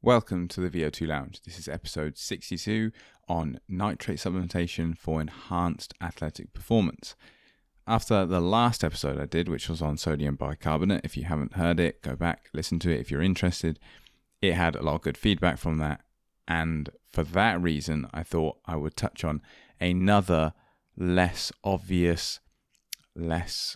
Welcome to the VO2 Lounge. This is episode 62 on nitrate supplementation for enhanced athletic performance. After the last episode I did, which was on sodium bicarbonate, if you haven't heard it, go back, listen to it if you're interested. It had a lot of good feedback from that, and for that reason, I thought I would touch on another less obvious, less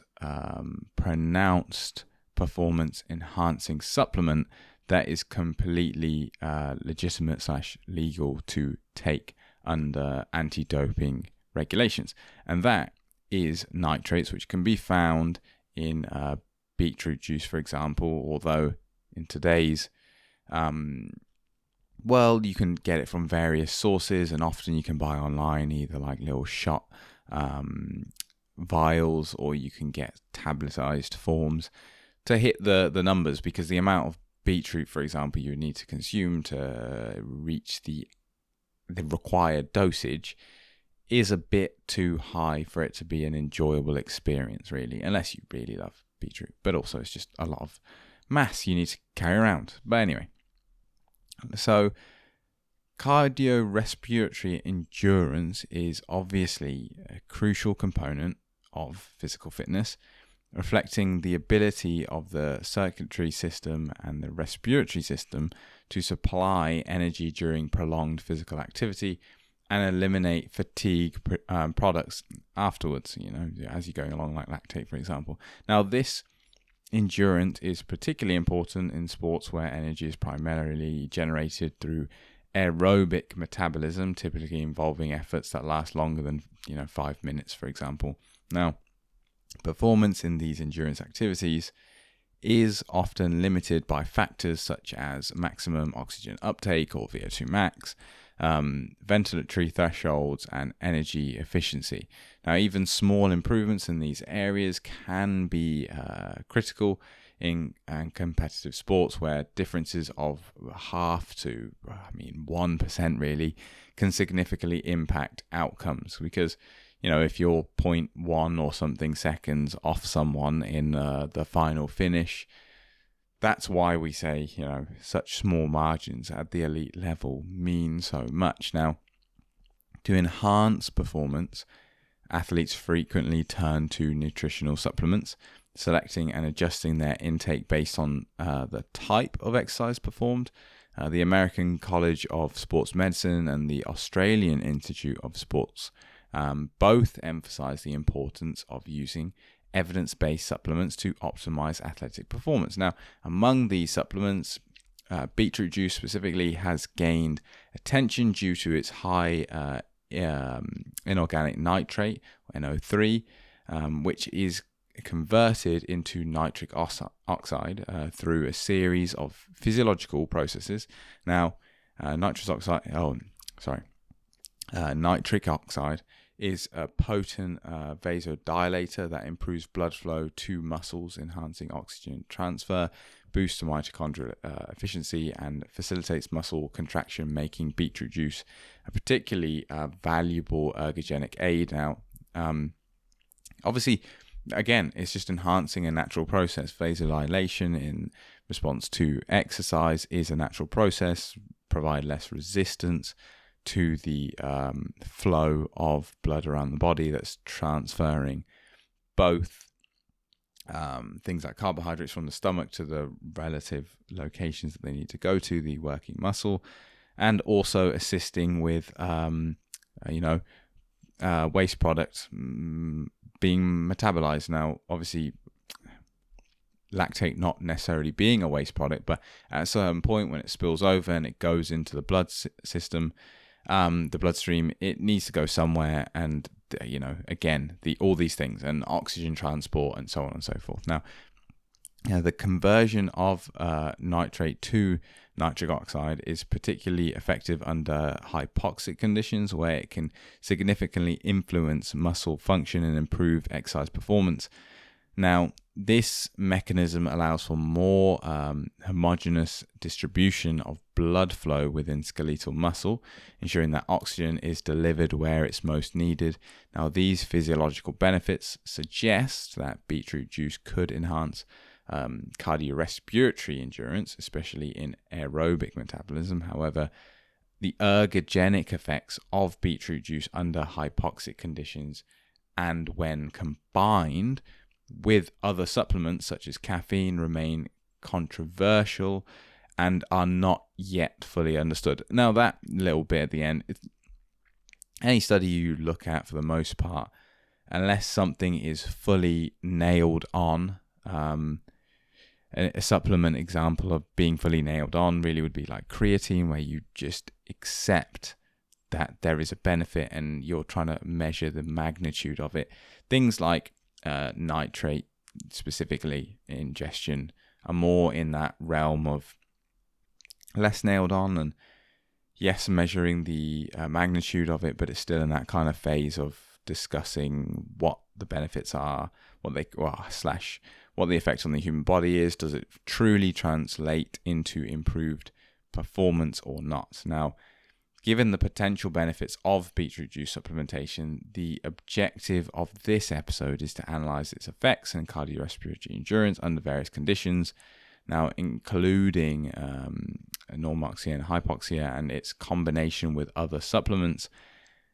pronounced performance enhancing supplement that is completely legitimate / legal to take under anti-doping regulations. And that is nitrates, which can be found in beetroot juice, for example, although in today's world, you can get it from various sources, and often you can buy online either like little shot vials, or you can get tabletized forms to hit the numbers, because the amount of beetroot, for example, you need to consume to reach the required dosage is a bit too high for it to be an enjoyable experience, really, unless you really love beetroot. But also, it's just a lot of mass you need to carry around. But anyway, so cardiorespiratory endurance is obviously a crucial component of physical fitness, reflecting the ability of the circulatory system and the respiratory system to supply energy during prolonged physical activity and eliminate fatigue products afterwards, as you're going along, like lactate, for example. Now, this endurance is particularly important in sports where energy is primarily generated through aerobic metabolism, typically involving efforts that last longer than 5 minutes, for example. Now, performance in these endurance activities is often limited by factors such as maximum oxygen uptake, or VO2 max, ventilatory thresholds, and energy efficiency. Now, even small improvements in these areas can be critical in competitive sports, where differences of half to 1% really can significantly impact outcomes, because if you're 0.1 or something seconds off someone in the final finish, that's why we say, such small margins at the elite level mean so much. Now, to enhance performance, athletes frequently turn to nutritional supplements, selecting and adjusting their intake based on the type of exercise performed. The American College of Sports Medicine and the Australian Institute of Sports both emphasize the importance of using evidence-based supplements to optimize athletic performance. Now, among these supplements, beetroot juice specifically has gained attention due to its high inorganic nitrate, NO3, which is converted into nitric oxide through a series of physiological processes. Now, nitric oxide is a potent vasodilator that improves blood flow to muscles, enhancing oxygen transfer, boosts mitochondrial efficiency, and facilitates muscle contraction, making beetroot juice a particularly valuable ergogenic aid. Now, obviously, again, it's just enhancing a natural process. Vasodilation in response to exercise is a natural process, provide less resistance to the flow of blood around the body that's transferring both things like carbohydrates from the stomach to the relative locations that they need to go to, the working muscle, and also assisting with waste products being metabolized. Now, obviously, lactate not necessarily being a waste product, but at a certain point when it spills over and it goes into the blood system, the bloodstream, it needs to go somewhere, and again, all these things, and oxygen transport, and so on and so forth. Now, the conversion of nitrate to nitric oxide is particularly effective under hypoxic conditions, where it can significantly influence muscle function and improve exercise performance. Now, this mechanism allows for more homogeneous distribution of blood flow within skeletal muscle, ensuring that oxygen is delivered where it's most needed. Now, these physiological benefits suggest that beetroot juice could enhance cardiorespiratory endurance, especially in aerobic metabolism. However, the ergogenic effects of beetroot juice under hypoxic conditions and when combined with other supplements such as caffeine remain controversial and are not yet fully understood. Now, that little bit at the end, any study you look at, for the most part, unless something is fully nailed on, a supplement example of being fully nailed on really would be like creatine, where you just accept that there is a benefit and you're trying to measure the magnitude of it. Things like nitrate, specifically ingestion, are more in that realm of less nailed on, and yes, measuring the magnitude of it, but it's still in that kind of phase of discussing what the benefits are, what the effect on the human body is. Does it truly translate into improved performance or not? Now, given the potential benefits of beetroot juice supplementation, the objective of this episode is to analyze its effects in cardiorespiratory endurance under various conditions, now including normoxia and hypoxia and its combination with other supplements.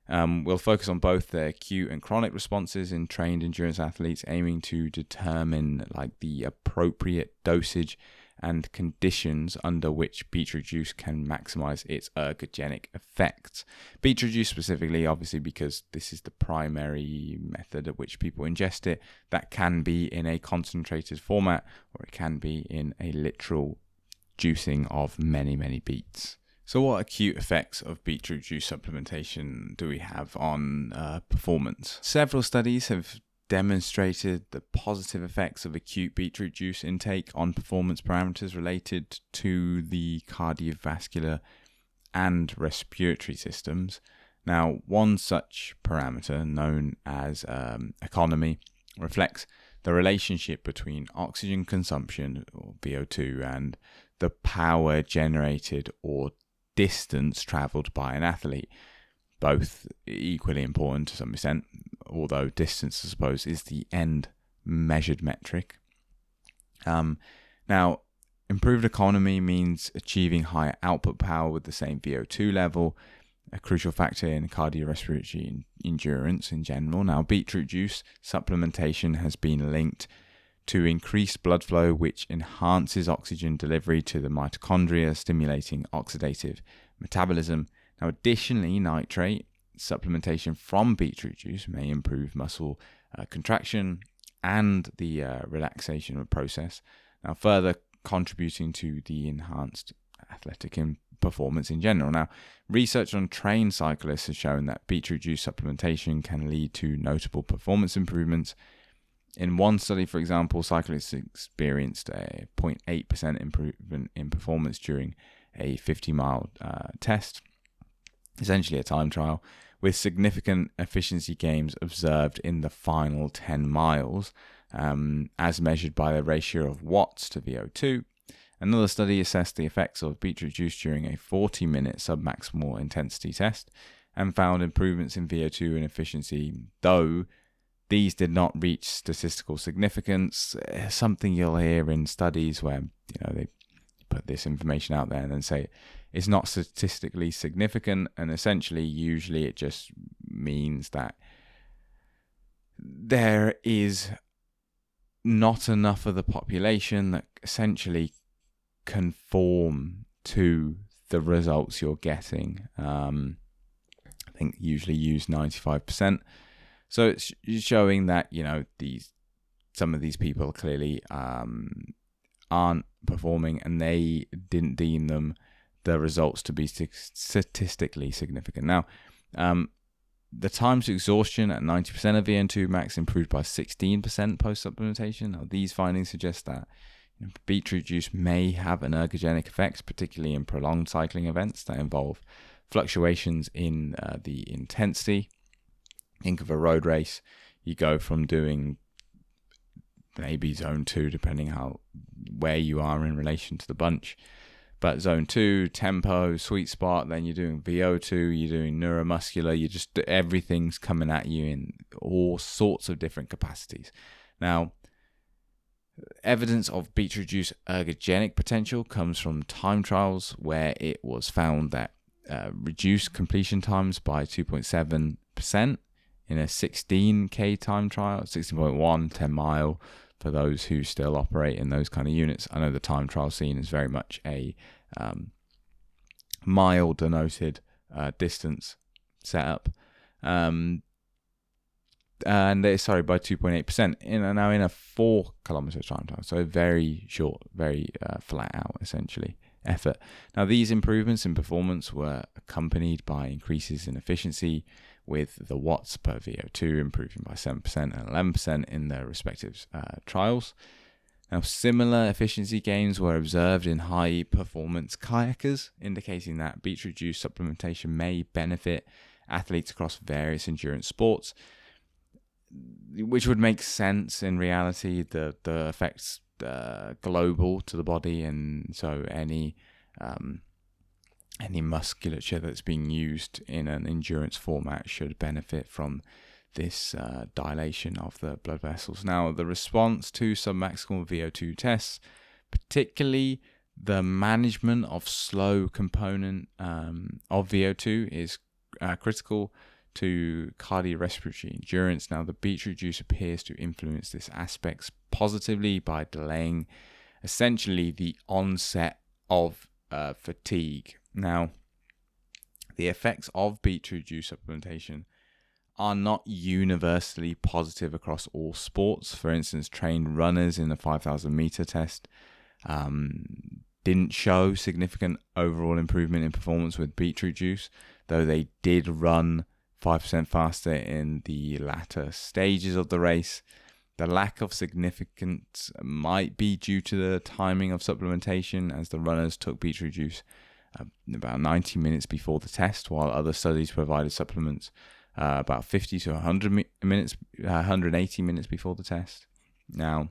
We'll focus on both the acute and chronic responses in trained endurance athletes, aiming to determine the appropriate dosage and conditions under which beetroot juice can maximize its ergogenic effects. Beetroot juice specifically, obviously, because this is the primary method at which people ingest it. That can be in a concentrated format, or it can be in a literal juicing of many, many beets. So what acute effects of beetroot juice supplementation do we have on performance? Several studies have demonstrated the positive effects of acute beetroot juice intake on performance parameters related to the cardiovascular and respiratory systems. Now, one such parameter, known as economy, reflects the relationship between oxygen consumption, or VO2, and the power generated or distance traveled by an athlete. Both equally important to some extent, although distance, I suppose, is the end measured metric. Now, improved economy means achieving higher output power with the same VO2 level, a crucial factor in cardiorespiratory endurance in general. Now, beetroot juice supplementation has been linked to increased blood flow, which enhances oxygen delivery to the mitochondria, stimulating oxidative metabolism. Now, additionally, nitrate supplementation from beetroot juice may improve muscle contraction and the relaxation process, now further contributing to the enhanced athletic performance in general. Now, research on trained cyclists has shown that beetroot juice supplementation can lead to notable performance improvements. In one study, for example, cyclists experienced a 0.8% improvement in performance during a 50-mile test, essentially a time trial, with significant efficiency gains observed in the final 10 miles, as measured by the ratio of watts to VO2. Another study assessed the effects of beetroot juice during a 40-minute submaximal intensity test and found improvements in VO2 and efficiency, though these did not reach statistical significance. Something you'll hear in studies where they put this information out there and then say it's not statistically significant, and essentially usually it just means that there is not enough of the population that essentially conform to the results you're getting. I think usually use 95%. So it's showing that some of these people clearly aren't performing, and they didn't deem the results to be statistically significant. Now, the time to exhaustion at 90% of VN2 max improved by 16% post-supplementation. Now, these findings suggest that beetroot juice may have an ergogenic effect, particularly in prolonged cycling events that involve fluctuations in the intensity. Think of a road race. You go from doing maybe zone 2, depending where you are in relation to the bunch, but zone 2, tempo, sweet spot, then you're doing VO2, you're doing neuromuscular, everything's coming at you in all sorts of different capacities. Now, Evidence of beetroot juice ergogenic potential comes from time trials where it was found that reduced completion times by 2.7% in a 16K time trial, 16.1, 10 mile, for those who still operate in those kind of units. I know the time trial scene is very much a mile denoted distance setup. And by 2.8% in a 4 kilometer time trial. So very short, very flat out essentially effort. Now these improvements in performance were accompanied by increases in efficiency, with the watts per VO2 improving by 7% and 11% in their respective trials. Now similar efficiency gains were observed in high performance kayakers, indicating that beetroot juice supplementation may benefit athletes across various endurance sports, which would make sense in reality. The effects global to the body, and so any musculature that's being used in an endurance format should benefit from this dilation of the blood vessels. Now, the response to submaximal VO2 tests, particularly the management of slow component of VO2, is critical to cardiorespiratory endurance. Now, the beetroot juice appears to influence this aspect positively by delaying essentially the onset of fatigue. Now, the effects of beetroot juice supplementation are not universally positive across all sports. For instance, trained runners in the 5,000 meter test didn't show significant overall improvement in performance with beetroot juice, though they did run 5% faster in the latter stages of the race. The lack of significance might be due to the timing of supplementation, as the runners took beetroot juice about 90 minutes before the test, while other studies provided supplements about 50 to 180 minutes before the test. Now,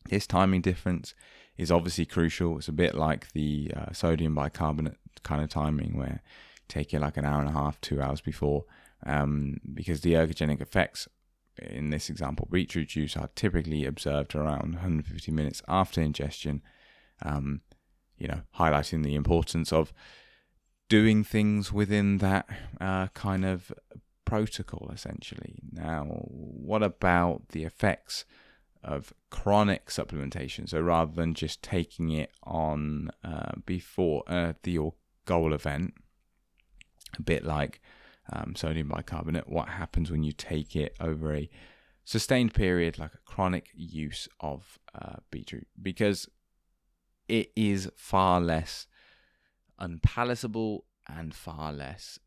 this timing difference is obviously crucial. It's a bit like the sodium bicarbonate kind of timing, where take it like an hour and a half, 2 hours before, because the ergogenic effects in this example, beetroot juice, are typically observed around 150 minutes after ingestion, highlighting the importance of doing things within that kind of protocol, essentially. Now, what about the effects of chronic supplementation? So rather than just taking it on before your goal event, a bit like sodium bicarbonate, what happens when you take it over a sustained period, like a chronic use of beetroot? Because it is far less unpalatable and far less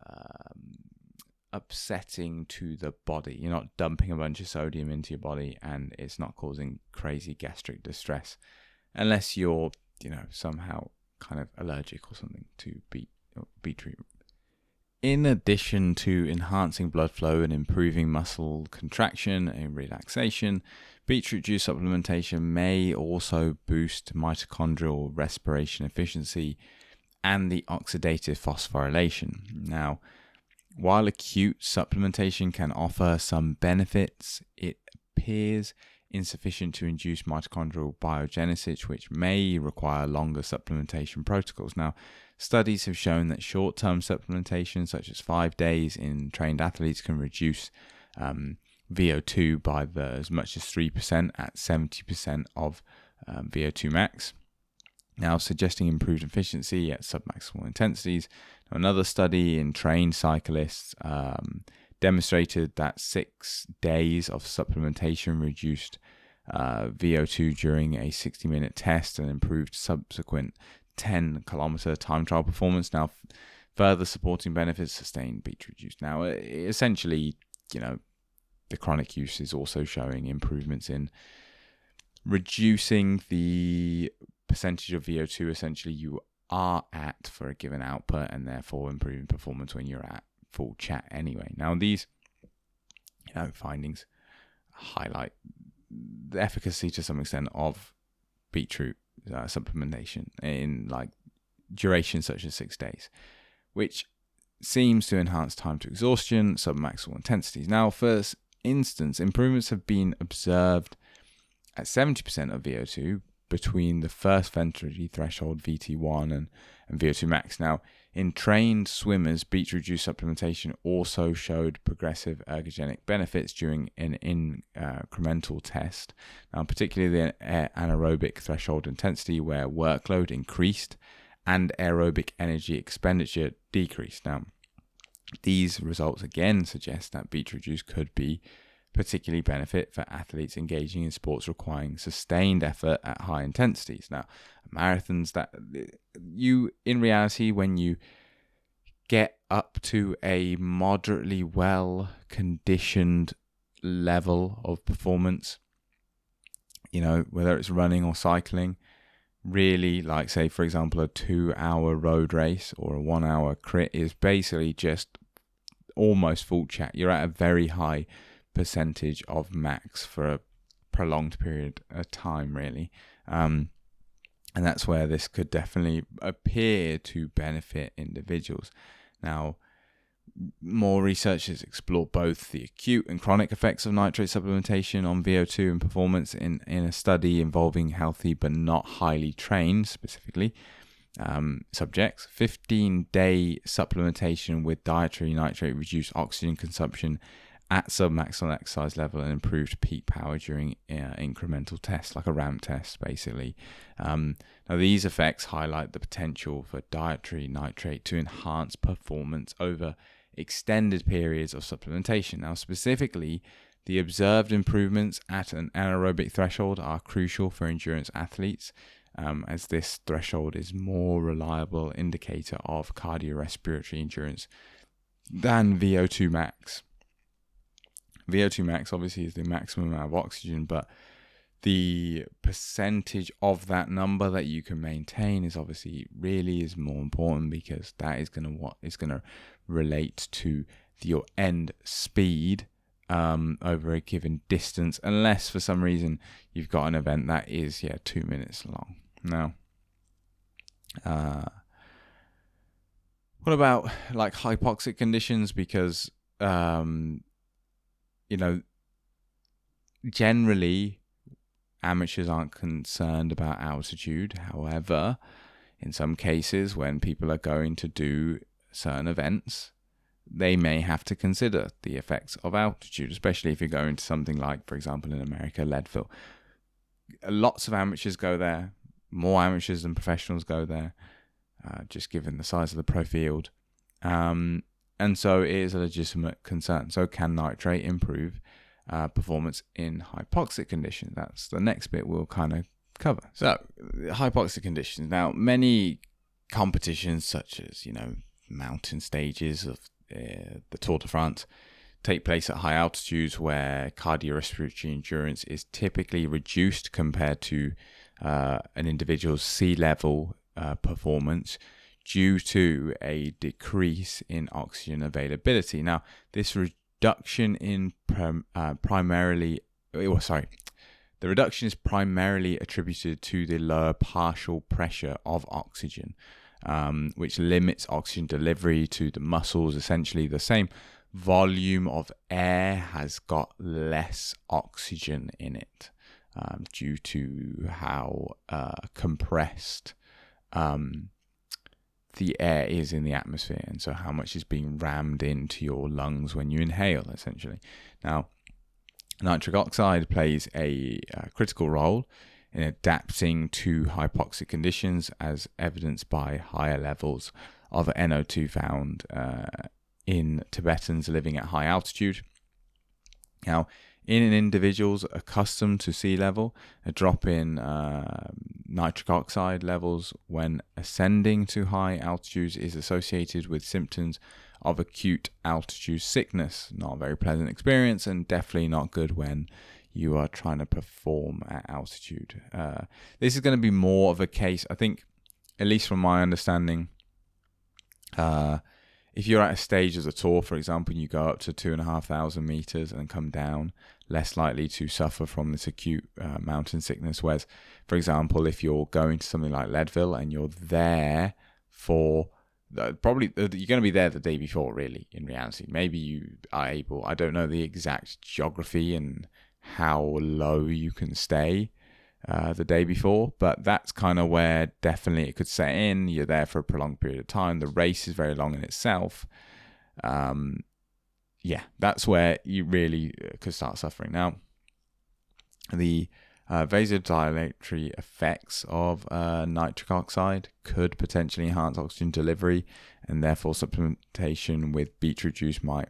upsetting to the body. You're not dumping a bunch of sodium into your body, and it's not causing crazy gastric distress, unless you're, somehow kind of allergic or something to beetroot. In addition to enhancing blood flow and improving muscle contraction and relaxation, beetroot juice supplementation may also boost mitochondrial respiration efficiency and the oxidative phosphorylation. Now, while acute supplementation can offer some benefits, it appears insufficient to induce mitochondrial biogenesis, which may require longer supplementation protocols. Now, studies have shown that short-term supplementation, such as 5 days in trained athletes, can reduce VO2 by as much as 3% at 70% of VO2 max. Now, suggesting improved efficiency at submaximal intensities. Now, another study in trained cyclists demonstrated that 6 days of supplementation reduced VO2 during a 60-minute test and improved subsequent 10-kilometer time trial performance. Now, further supporting benefits, sustained beetroot juice. Now, essentially, the chronic use is also showing improvements in reducing the percentage of VO2 essentially you are at for a given output, and therefore improving performance when you're at full chat anyway. Now, these findings highlight the efficacy to some extent of beetroot supplementation in duration such as 6 days, which seems to enhance time to exhaustion, submaximal intensities. Now, for instance, improvements have been observed at 70% of VO2 between the first ventilatory threshold VT1 and VO2 max. Now, in trained swimmers, beetroot juice supplementation also showed progressive ergogenic benefits during an incremental test. Now, particularly the anaerobic threshold intensity, where workload increased and aerobic energy expenditure decreased. Now, these results again suggest that beetroot juice could be particularly benefit for athletes engaging in sports requiring sustained effort at high intensities. Now, marathons, that you, in reality, when you get up to a moderately well conditioned level of performance, whether it's running or cycling, really, like, say, for example, a 2-hour road race or a 1-hour crit is basically just almost full chat. You're at a very high percentage of max for a prolonged period of time, really. And that's where this could definitely appear to benefit individuals. Now, more researchers explore both the acute and chronic effects of nitrate supplementation on VO2 and performance in a study involving healthy but not highly trained, specifically, subjects. 15-day supplementation with dietary nitrate reduced oxygen consumption at submaximal exercise level and improved peak power during incremental tests, like a ramp test, basically. Now, these effects highlight the potential for dietary nitrate to enhance performance over extended periods of supplementation. Now, specifically, the observed improvements at an anaerobic threshold are crucial for endurance athletes, as this threshold is more reliable indicator of cardiorespiratory endurance than VO2 max. VO2 max obviously is the maximum amount of oxygen, but the percentage of that number that you can maintain is obviously really is more important, because that is going to relate to your end speed over a given distance, unless for some reason you've got an event that is 2 minutes long. Now, what about like hypoxic conditions? Because generally amateurs aren't concerned about altitude. However, in some cases, when people are going to do certain events, they may have to consider the effects of altitude, especially if you're going to something like, for example, in America, Leadville. Lots of amateurs go there, more amateurs than professionals go there, just given the size of the pro field. And so it is a legitimate concern. So can nitrate improve performance in hypoxic conditions? That's the next bit we'll kind of cover. So, hypoxic conditions. Now, many competitions, such as, mountain stages of the Tour de France, take place at high altitudes where cardiorespiratory endurance is typically reduced compared to an individual's sea level performance due to a decrease in oxygen availability. Now, this reduction in the reduction is primarily attributed to the lower partial pressure of oxygen, which limits oxygen delivery to the muscles. Essentially, the same volume of air has got less oxygen in it due to how compressed the air is in the atmosphere, and so how much is being rammed into your lungs when you inhale, essentially. Now, nitric oxide plays a critical role in adapting to hypoxic conditions, as evidenced by higher levels of NO2 found in Tibetans living at high altitude. Now, in individuals accustomed to sea level, a drop in nitric oxide levels when ascending to high altitudes is associated with symptoms of acute altitude sickness. Not a very pleasant experience, and definitely not good when you are trying to perform at altitude. This is going to be more of a case, I think, at least from my understanding, if you're at a stage as a tour, for example, and you go up to 2,500 meters and come down, less likely to suffer from this acute mountain sickness. Whereas, for example, if you're going to something like Leadville and you're there for probably you're going to be there the day before, really, in reality. Maybe you are able, I don't know the exact geography and how low you can stay the day before, but that's kind of where definitely it could set in. You're there for a prolonged period of time. The race is very long in itself. That's where you really could start suffering. Now, the vasodilatory effects of nitric oxide could potentially enhance oxygen delivery, and therefore supplementation with beetroot juice might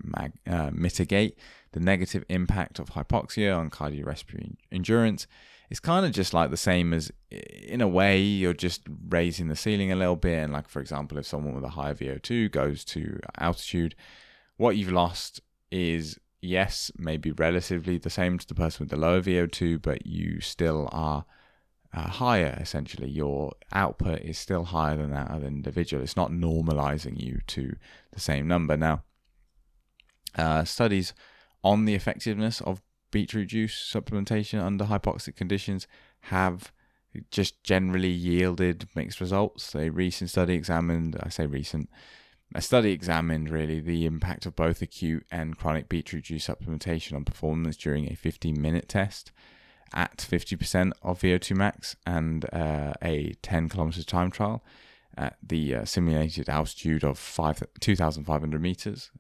mitigate the negative impact of hypoxia on cardiorespiratory endurance. It's kind of just like the same as, in a way, you're just raising the ceiling a little bit. And like, for example, if someone with a high VO2 goes to altitude, what you've lost is, yes, maybe relatively the same to the person with the lower VO2, but you still are higher, essentially. Your output is still higher than that of an individual. It's not normalizing you to the same number. Now, studies on the effectiveness of beetroot juice supplementation under hypoxic conditions have just generally yielded mixed results. A study examined really the impact of both acute and chronic beetroot juice supplementation on performance during a 15-minute test at 50% of VO2 max and a 10 kilometers time trial at the simulated altitude of 2,500 meters,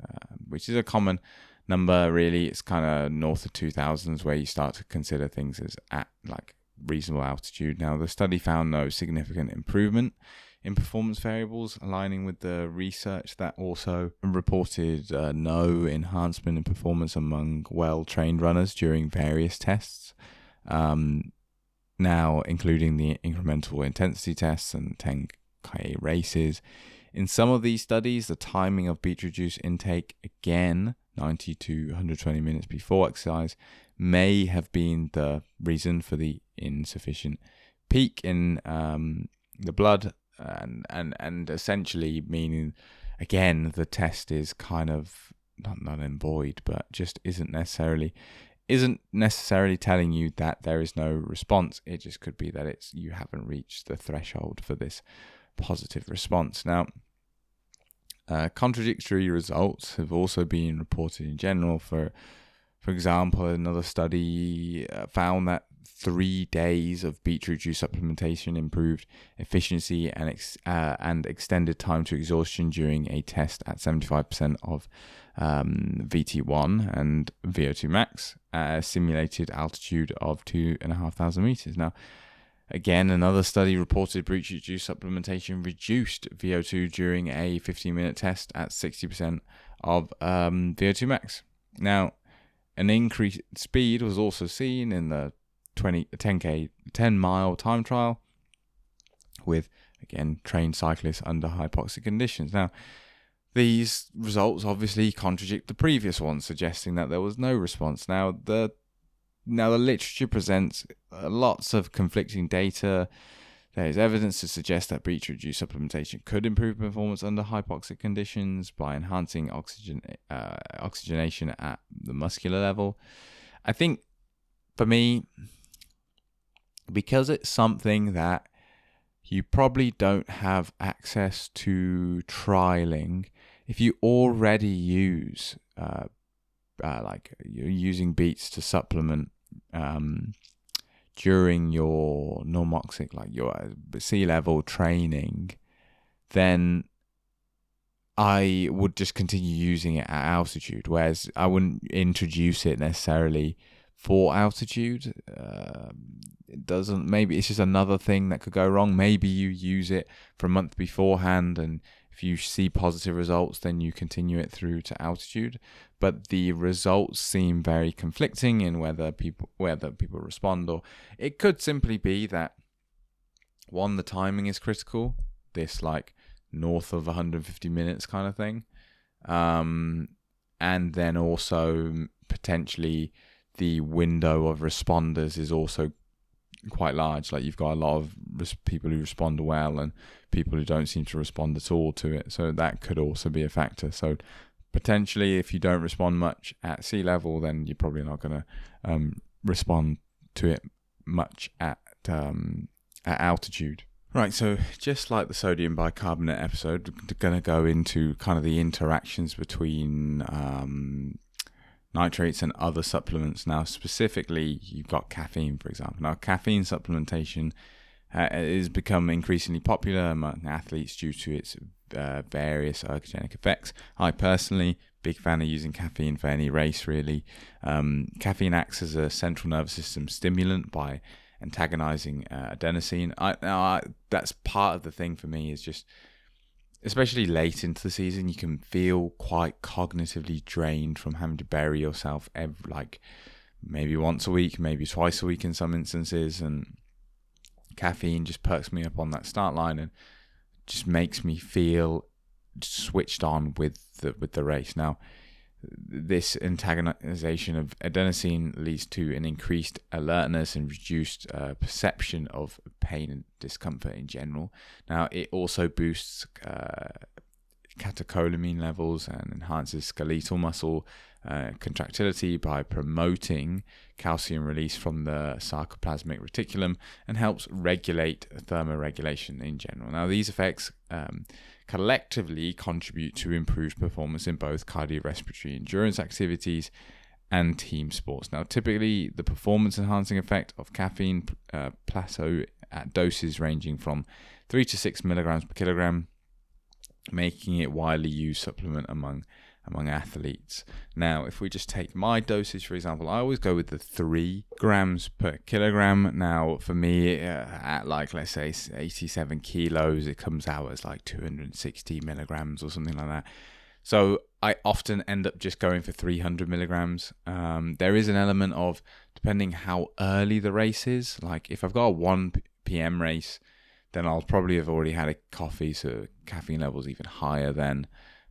which is a common number, really. It's kind of north of 2,000s where you start to consider things as at like reasonable altitude. Now, the study found no significant improvement in performance variables, aligning with the research that also reported no enhancement in performance among well-trained runners during various tests, now including the incremental intensity tests and 10K races. In some of these studies, the timing of beetroot juice intake, again 90 to 120 minutes before exercise, may have been the reason for the insufficient peak in the blood, and essentially meaning, again, the test is kind of not in void, but just isn't necessarily telling you that there is no response. It just could be that you haven't reached the threshold for this positive response. Now, contradictory results have also been reported in general. For example, another study found that 3 days of beetroot juice supplementation improved efficiency and extended time to exhaustion during a test at 75% of VT1 and VO2 max at a simulated altitude of 2,500 meters. Now, again, another study reported beetroot juice supplementation reduced VO2 during a 15-minute test at 60% of VO2 max. Now, an increased speed was also seen in the 10-mile time trial with, again, trained cyclists under hypoxic conditions. Now, these results obviously contradict the previous ones, suggesting that there was no response. Now, the literature presents lots of conflicting data. There is evidence to suggest that beetroot juice supplementation could improve performance under hypoxic conditions by enhancing oxygenation at the muscular level. I think, for me, because it's something that you probably don't have access to trialing, if you already use, like you're using beets to supplement during your normoxic, like your sea level training, then I would just continue using it at altitude, whereas I wouldn't introduce it necessarily for altitude. Maybe it's just another thing that could go wrong. Maybe you use it for a month beforehand, and if you see positive results, then you continue it through to altitude. But the results seem very conflicting in whether people respond, or it could simply be that, one, the timing is critical, this like north of 150 minutes kind of thing, and then also potentially the window of responders is also quite large. Like, you've got a lot of people who respond well and people who don't seem to respond at all to it, so that could also be a factor. So potentially, if you don't respond much at sea level, then you're probably not going to respond to it much at altitude. Right, so just like the sodium bicarbonate episode, we're going to go into kind of the interactions between nitrates and other supplements. Now, specifically, you've got caffeine, for example. Now, caffeine supplementation has become increasingly popular among athletes due to its various ergogenic effects. I personally, big fan of using caffeine for any race, really. Caffeine acts as a central nervous system stimulant by antagonizing adenosine. That's part of the thing for me, is just, especially late into the season, you can feel quite cognitively drained from having to bury yourself maybe once a week, maybe twice a week in some instances, and caffeine just perks me up on that start line and just makes me feel switched on with the race. Now, this antagonization of adenosine leads to an increased alertness and reduced perception of pain and discomfort in general. Now, it also boosts catecholamine levels and enhances skeletal muscle contractility by promoting calcium release from the sarcoplasmic reticulum, and helps regulate thermoregulation in general. Now, these effects collectively contribute to improved performance in both cardiorespiratory endurance activities and team sports. Now, typically, the performance-enhancing effect of caffeine plateau at doses ranging from 3 to 6 milligrams per kilogram, making it widely used supplement among athletes. Now, if we just take my dosage, for example, I always go with the 3 grams per kilogram. Now, for me, at let's say 87 kilos, it comes out as 260 milligrams or something like that. So I often end up just going for 300 milligrams. There is an element of, depending how early the race is, like if I've got a 1 p.m. race, then I'll probably have already had a coffee, so caffeine levels even higher then.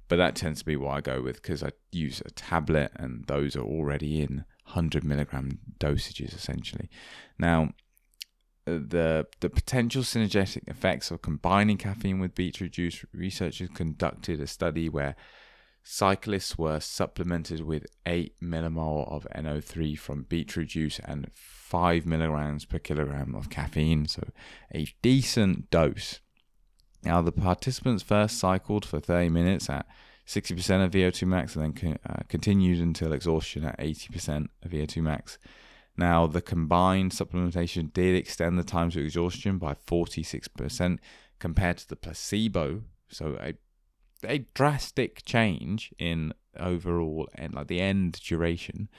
But that tends to be what I go with, because I use a tablet and those are already in 100 milligram dosages essentially. Now, the potential synergetic effects of combining caffeine with beetroot juice, researchers conducted a study where cyclists were supplemented with 8 millimole of NO3 from beetroot juice and 5 milligrams per kilogram of caffeine, so a decent dose. Now, the participants first cycled for 30 minutes at 60% of VO2 max, and then continued until exhaustion at 80% of VO2 max. Now, the combined supplementation did extend the time to exhaustion by 46% compared to the placebo, so a drastic change in overall and the end duration.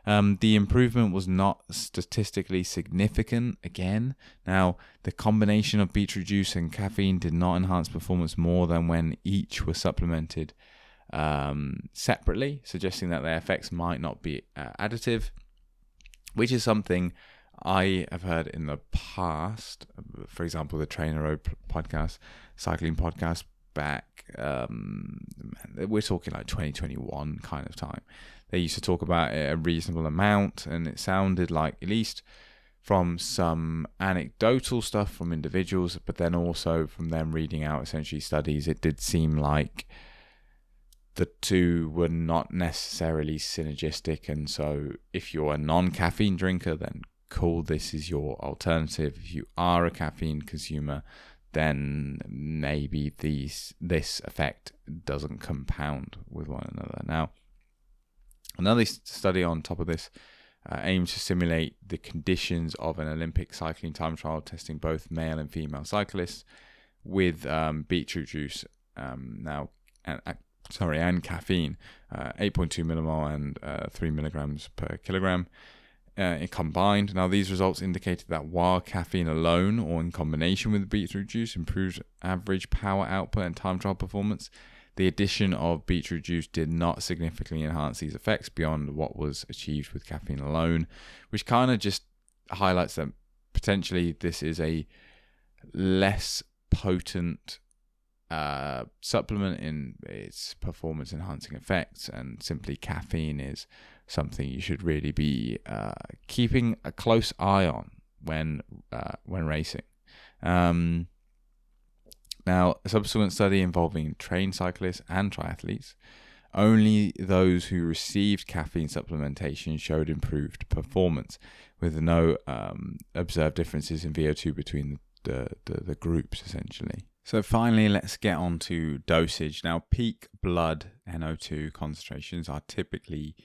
The improvement was not statistically significant again. Now, the combination of beetroot juice and caffeine did not enhance performance more than when each were supplemented separately, suggesting that their effects might not be additive, which is something I have heard in the past. For example, the Trainer Road podcast, cycling podcast, back, we're talking 2021 kind of time. They used to talk about a reasonable amount, and it sounded like, at least from some anecdotal stuff from individuals, but then also from them reading out essentially studies, it did seem like the two were not necessarily synergistic. And so if you're a non-caffeine drinker, then cool, this is your alternative. If you are a caffeine consumer, then maybe this effect doesn't compound with one another. Now, another study on top of this aims to simulate the conditions of an Olympic cycling time trial, testing both male and female cyclists with beetroot juice and caffeine, 8.2 millimole and 3 milligrams per kilogram. Combined. Now, these results indicated that while caffeine alone or in combination with beetroot juice improved average power output and time trial performance, the addition of beetroot juice did not significantly enhance these effects beyond what was achieved with caffeine alone, which kind of just highlights that potentially this is a less potent supplement in its performance enhancing effects, and simply caffeine is something you should really be keeping a close eye on when racing. Now, a subsequent study involving trained cyclists and triathletes, only those who received caffeine supplementation showed improved performance, with no observed differences in VO2 between the groups, essentially. So finally, let's get on to dosage. Now, peak blood NO2 concentrations are typically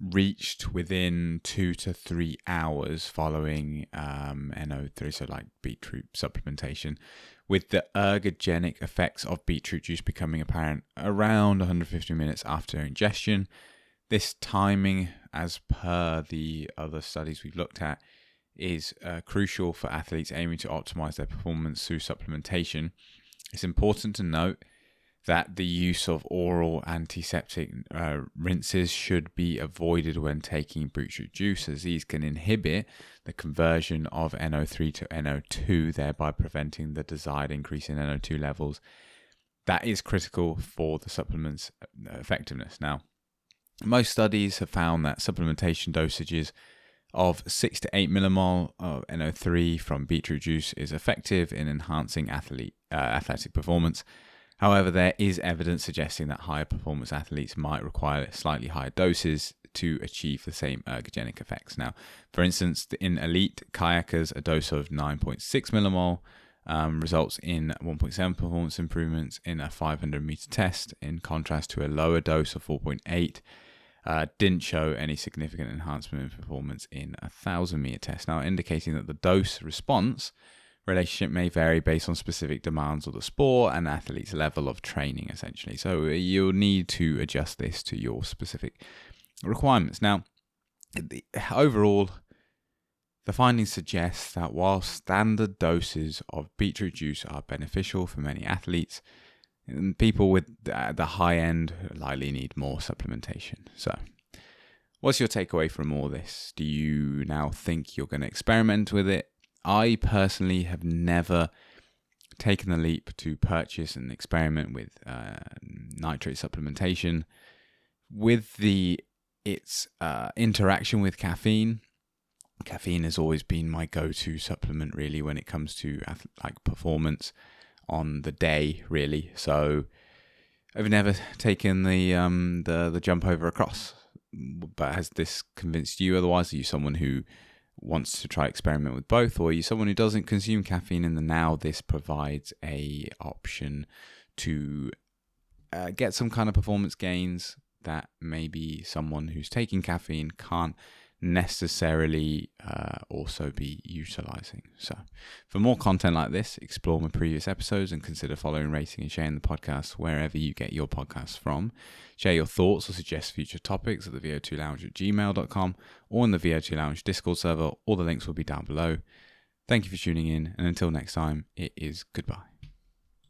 reached within 2 to 3 hours following NO3, so like beetroot supplementation, with the ergogenic effects of beetroot juice becoming apparent around 150 minutes after ingestion. This timing, as per the other studies we've looked at, is crucial for athletes aiming to optimize their performance through supplementation. It's important to note that the use of oral antiseptic rinses should be avoided when taking beetroot juice, as these can inhibit the conversion of NO3 to NO2, thereby preventing the desired increase in NO2 levels. That is critical for the supplement's effectiveness. Now, most studies have found that supplementation dosages of 6 to 8 millimole of NO3 from beetroot juice is effective in enhancing athletic performance. However, there is evidence suggesting that higher performance athletes might require slightly higher doses to achieve the same ergogenic effects. Now, for instance, in elite kayakers, a dose of 9.6 millimole results in 1.7 performance improvements in a 500 meter test, in contrast to a lower dose of 4.8 didn't show any significant enhancement in performance in a 1,000 meter test. Now, indicating that the dose response relationship may vary based on specific demands of the sport and athlete's level of training, essentially. So you'll need to adjust this to your specific requirements. Now, overall, the findings suggest that while standard doses of beetroot juice are beneficial for many athletes, people with the high end likely need more supplementation. So, what's your takeaway from all this? Do you now think you're going to experiment with it? I personally have never taken the leap to purchase and experiment with nitrate supplementation. With its interaction with caffeine, caffeine has always been my go-to supplement, really, when it comes to like performance on the day, really. So I've never taken the jump over across. But has this convinced you otherwise? Are you someone who wants to try experiment with both, or are you someone who doesn't consume caffeine and now this provides a option to get some kind of performance gains that maybe someone who's taking caffeine can't necessarily also be utilizing? So for more content like this, explore my previous episodes and consider following, rating and sharing the podcast wherever you get your podcasts from. Share your thoughts or suggest future topics at the vo2lounge@gmail.com or in the VO2 Lounge Discord server. All the links will be down below. Thank you for tuning in, and until next time, it is goodbye.